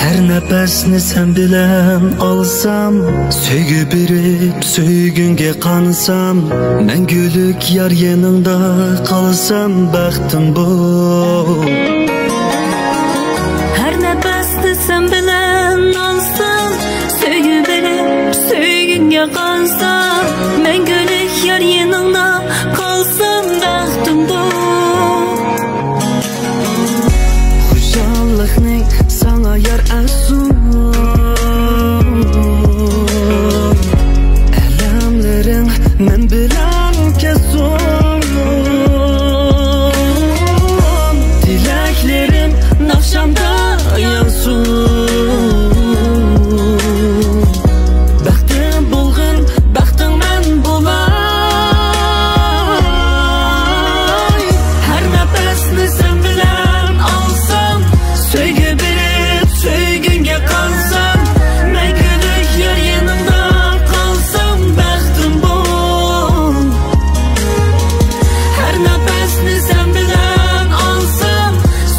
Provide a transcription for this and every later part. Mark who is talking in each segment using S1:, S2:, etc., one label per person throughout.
S1: Her nefesini sen bilen alsam, söygü birip söygünge kanısam, мәңгүлük yar yanında kalsam, baktım bu.
S2: Her nefesini sen bilen alsam, söygü birip söygünge kansam, мәңгүлük yar yanında kalsam, baktım bu.
S1: Hoşallıkning sana yar asun, elemlerin men bilen kesun, dileklerim nafşamda yansın. Baktım bulgun, baktım men bulay. Her nefesini sen bilen alsam, söygü birip söygünge kalsam, мәңгүлük yar yanında kalsam, baktım bu. Her nefesini sen bilen alsam,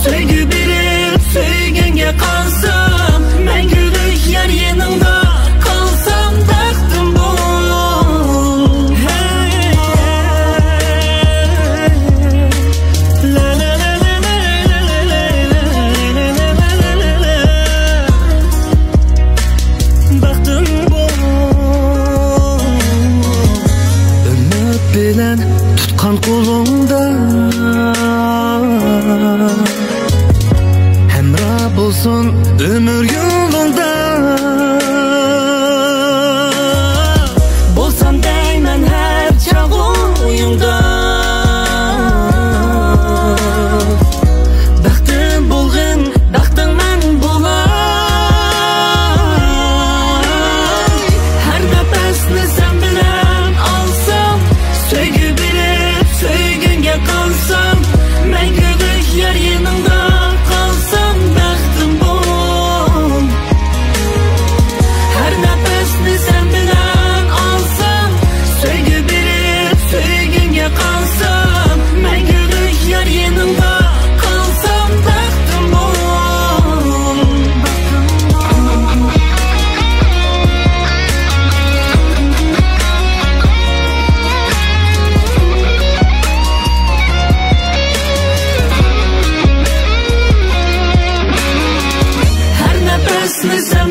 S1: söygü birip söygünge kalsam, мәңгүлük yar yanında kalsam, baktım bu. Hey, la la la la la la la la. Baktım bu. Ümit bilen tutkan kolumda, hemrah bulsun ömür yolunda. Bolsam değmen her çağ oyunda. Baktım bulgun, baktım men bulay. Her nefesini sen bilen alsam, söygü birip söygünge kalsam, мәңгүлük yar yanında kalsam, baktım bu. Her nefesini sen bilen alsam, söygü birip söygünge kalsam, мәңгүлük yar yanında kalsam, baktım bu. Her nefesini sen